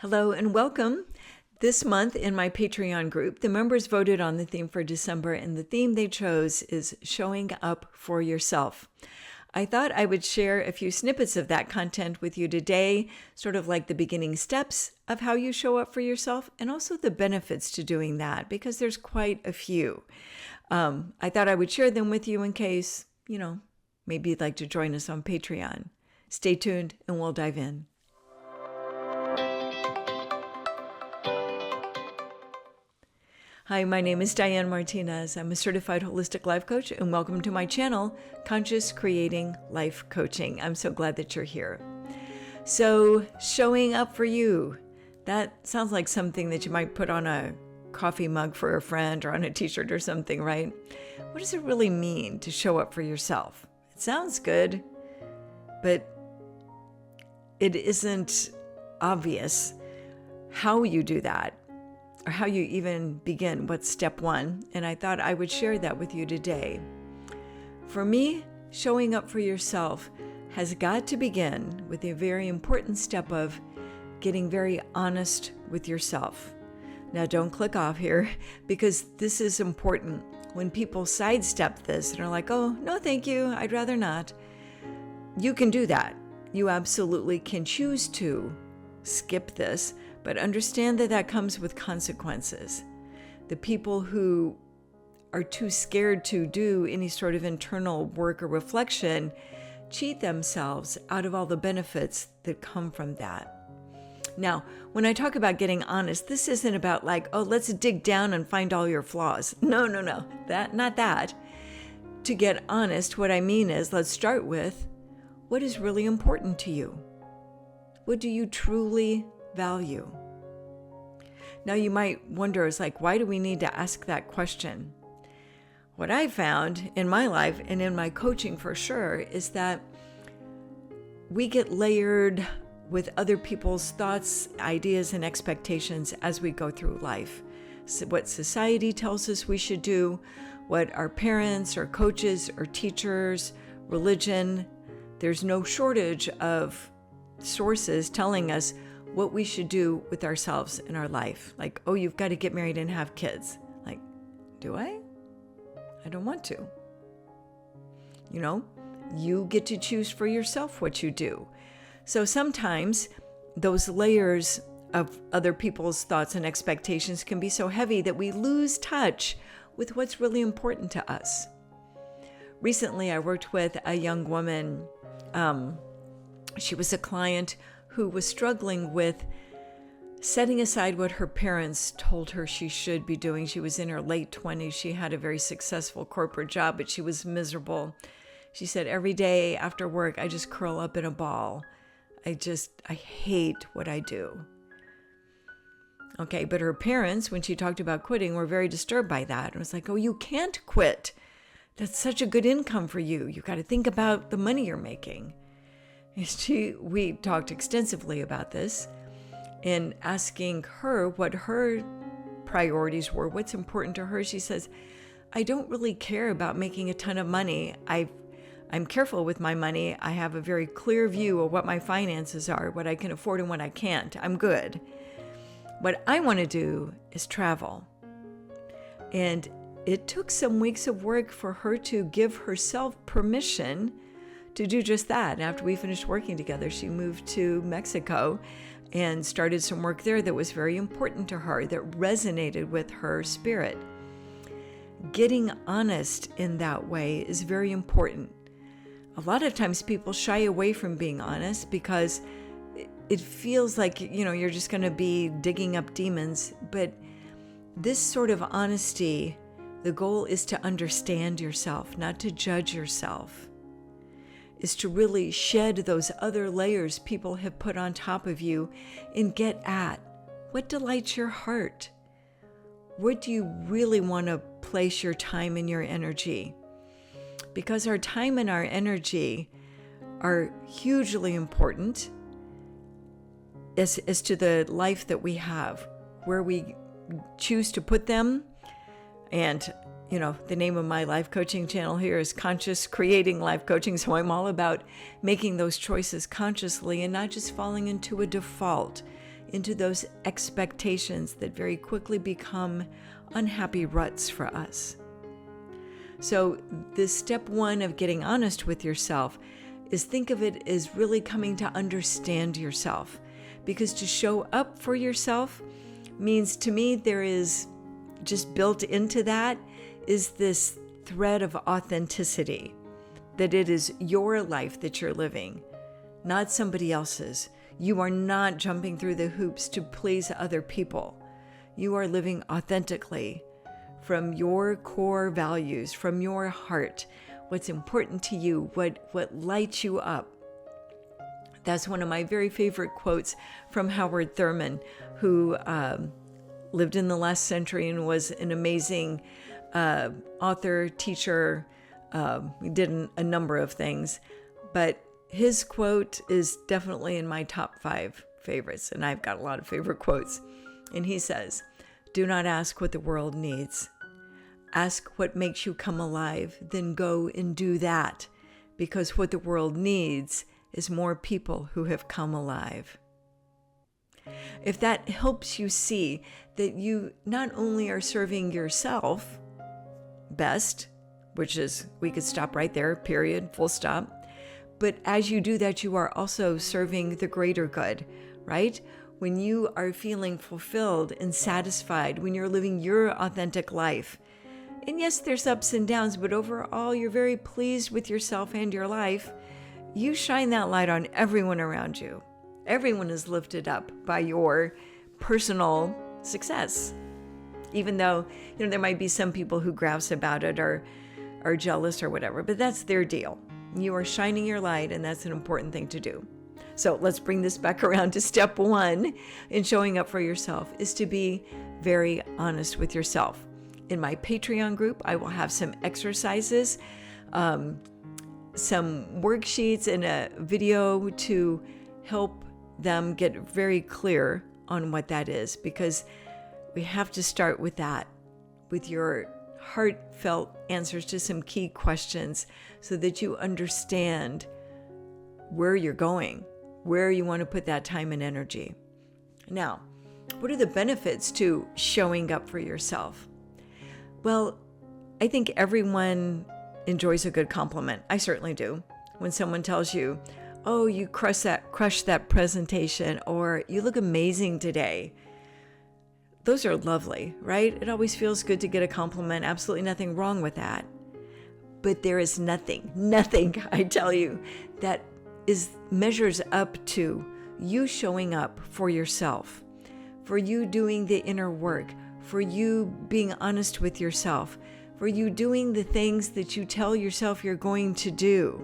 Hello and welcome. This month in my Patreon group, the members voted on the theme for December, and the theme they chose is showing up for yourself. I thought I would share a few snippets of that content with you today, sort of like the beginning steps of how you show up for yourself and also the benefits to doing that, because there's quite a few. I thought I would share them with you in case, maybe you'd like to join us on Patreon. Stay tuned and we'll dive in. Hi, my name is Diane Martinez. I'm a certified holistic life coach, and welcome to my channel, Conscious Creating Life Coaching. I'm so glad that you're here. So, showing up for you. That sounds like something that you might put on a coffee mug for a friend or on a t-shirt or something, right? What does it really mean to show up for yourself? It sounds good, but it isn't obvious how you do that, or how you even begin, what's step one, and I thought I would share that with you today. For me, showing up for yourself has got to begin with a very important step of getting very honest with yourself. Now, don't click off here, because this is important. When people sidestep this and are like, oh, no thank you, I'd rather not, you can do that. You absolutely can choose to skip this, but understand that that comes with consequences. The people who are too scared to do any sort of internal work or reflection cheat themselves out of all the benefits that come from that. Now, when I talk about getting honest, this isn't about like, oh, let's dig down and find all your flaws. No, not that. To get honest, what I mean is, let's start with, what is really important to you? What do you truly value? Now you might wonder, it's like, why do we need to ask that question? What I found in my life and in my coaching for sure is that we get layered with other people's thoughts, ideas, and expectations as we go through life. So what society tells us we should do, what our parents or coaches or teachers, religion, there's no shortage of sources telling us what we should do with ourselves in our life. Like, oh, you've got to get married and have kids. Like, do I? I don't want to. You get to choose for yourself what you do. So sometimes those layers of other people's thoughts and expectations can be so heavy that we lose touch with what's really important to us. Recently, I worked with a young woman. She was a client who was struggling with setting aside what her parents told her she should be doing. She was in her late 20s. She had a very successful corporate job, but she was miserable. She said, every day after work, I just curl up in a ball. I hate what I do. Okay, but her parents, when she talked about quitting, were very disturbed by that. It was like, oh, you can't quit. That's such a good income for you. You got to think about the money you're making. We talked extensively about this and asking her what her priorities were, what's important to her. She says, I don't really care about making a ton of money. I'm careful with my money. I have a very clear view of what my finances are, what I can afford and what I can't. I'm good. What I want to do is travel. And it took some weeks of work for her to give herself permission to do just that. And after we finished working together, she moved to Mexico and started some work there that was very important to her, that resonated with her spirit. Getting honest in that way is very important. A lot of times people shy away from being honest because it feels like, you're just going to be digging up demons. But this sort of honesty, the goal is to understand yourself, not to judge yourself. Is to really shed those other layers people have put on top of you and get at what delights your heart. Where do you really want to place your time and your energy? Because our time and our energy are hugely important as to the life that we have, where we choose to put them. And the name of my life coaching channel here is Conscious Creating Life Coaching. So I'm all about making those choices consciously and not just falling into a default, into those expectations that very quickly become unhappy ruts for us. So this step one of getting honest with yourself is, think of it as really coming to understand yourself. Because to show up for yourself means, to me, there is just built into that is this thread of authenticity, that it is your life that you're living, not somebody else's. You are not jumping through the hoops to please other people. You are living authentically from your core values, from your heart, what's important to you, what lights you up. That's one of my very favorite quotes from Howard Thurman, who lived in the last century and was an amazing author, teacher. He did a number of things, but his quote is definitely in my top 5 favorites, and I've got a lot of favorite quotes. And he says, "Do not ask what the world needs. Ask what makes you come alive, then go and do that, because what the world needs is more people who have come alive." If that helps you see that you not only are serving yourself best, which is, we could stop right there, period, full stop, but as you do that, you are also serving the greater good, right? When you are feeling fulfilled and satisfied, when you're living your authentic life, and yes, there's ups and downs, but overall, you're very pleased with yourself and your life, you shine that light on everyone around you. Everyone is lifted up by your personal success. Even though, there might be some people who grouse about it or are jealous or whatever, but that's their deal. You are shining your light, and that's an important thing to do. So let's bring this back around to step 1 in showing up for yourself, is to be very honest with yourself. In my Patreon group, I will have some exercises, some worksheets, and a video to help them get very clear on what that is, because we have to start with that, with your heartfelt answers to some key questions, so that you understand where you're going, where you want to put that time and energy. Now, what are the benefits to showing up for yourself? Well, I think everyone enjoys a good compliment. I certainly do. When someone tells you, "Oh, you crushed that presentation," or "You look amazing today." Those are lovely, right? It always feels good to get a compliment. Absolutely nothing wrong with that. But there is nothing, I tell you, that measures up to you showing up for yourself, for you doing the inner work, for you being honest with yourself, for you doing the things that you tell yourself you're going to do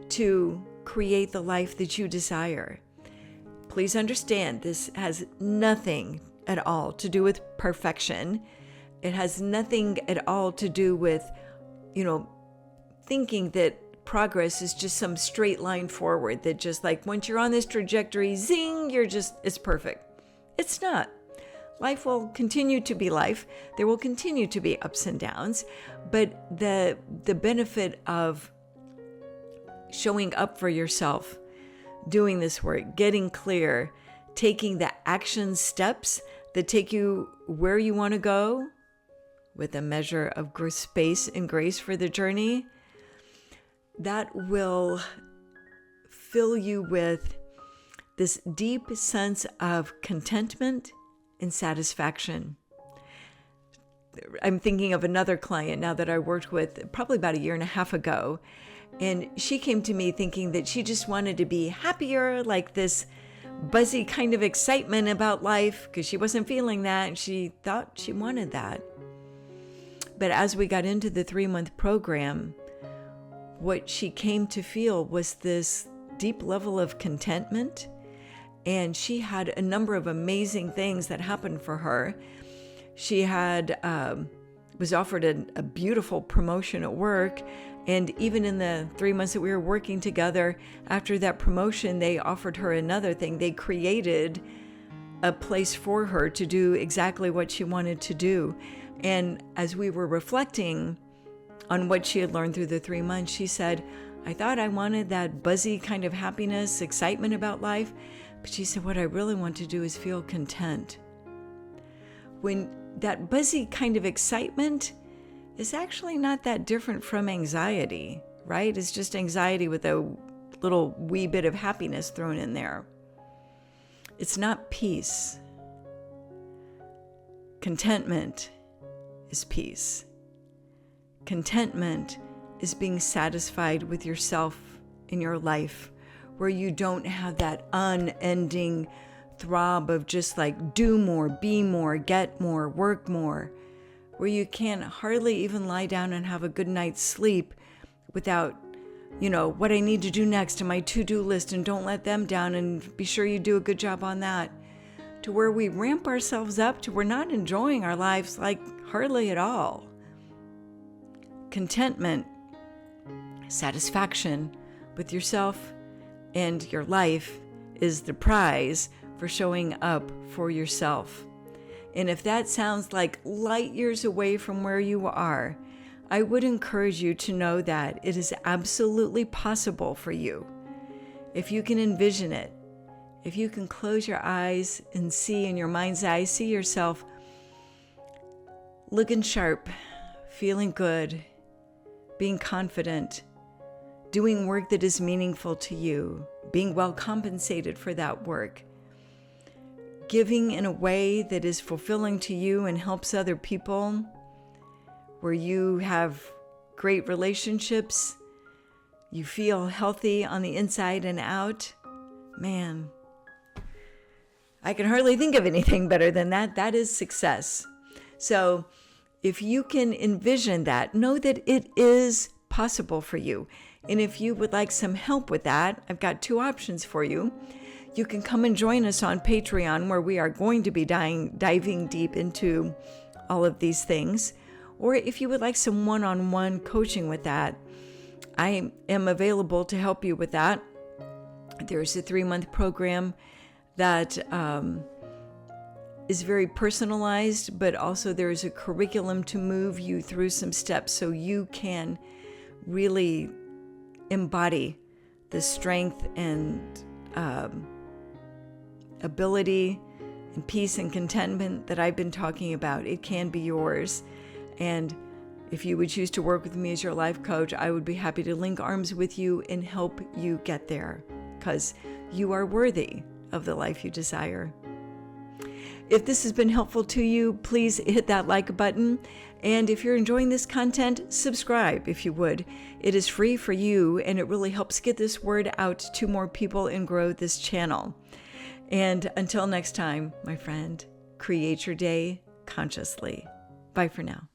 to create the life that you desire. Please understand, this has nothing at all to do with perfection. It has nothing at all to do with, thinking that progress is just some straight line forward, that just like once you're on this trajectory, zing, it's perfect. It's not. Life will continue to be life. There will continue to be ups and downs, but the benefit of showing up for yourself, doing this work, getting clear, taking the action steps that take you where you want to go with a measure of space and grace for the journey, that will fill you with this deep sense of contentment and satisfaction. I'm thinking of another client now that I worked with probably about 1.5 years ago. And she came to me thinking that she just wanted to be happier, like this buzzy kind of excitement about life, because she wasn't feeling that, and she thought she wanted that. But as we got into the 3-month program, what she came to feel was this deep level of contentment, and she had a number of amazing things that happened for her. She had was offered a beautiful promotion at work. And even in the 3 months that we were working together, after that promotion, they offered her another thing. They created a place for her to do exactly what she wanted to do. And as we were reflecting on what she had learned through the 3 months, she said, "I thought I wanted that buzzy kind of happiness, excitement about life, But she said, what I really want to do is feel content. When that buzzy kind of excitement is actually not that different from anxiety, right? It's just anxiety with a little wee bit of happiness thrown in there. It's not peace. Contentment is peace. Contentment is being satisfied with yourself in your life, where you don't have that unending throb of just like do more, be more, get more, work more, where you can't hardly even lie down and have a good night's sleep without, what I need to do next in my to-do list, and don't let them down, and be sure you do a good job on that. To where we ramp ourselves up to we're not enjoying our lives like hardly at all. Contentment, satisfaction with yourself and your life is the prize for showing up for yourself. And if that sounds like light years away from where you are, I would encourage you to know that it is absolutely possible for you. If you can envision it, if you can close your eyes and see in your mind's eye, see yourself looking sharp, feeling good, being confident, doing work that is meaningful to you, being well compensated for that work, giving in a way that is fulfilling to you and helps other people, where you have great relationships, you feel healthy on the inside and out. Man, I can hardly think of anything better than that. That is success. So if you can envision that, know that it is possible for you. And if you would like some help with that, I've got two options for you. You can come and join us on Patreon, where we are going to be diving deep into all of these things. Or if you would like some one-on-one coaching with that, I am available to help you with that. There's a 3-month program that is very personalized, but also there is a curriculum to move you through some steps so you can really embody the strength and ability and peace and contentment that I've been talking about. It can be yours. And if you would choose to work with me as your life coach, I would be happy to link arms with you and help you get there, because you are worthy of the life you desire. If this has been helpful to you, please hit that like button. And if you're enjoying this content, subscribe if you would. It is free for you, and it really helps get this word out to more people and grow this channel. And until next time, my friend, create your day consciously. Bye for now.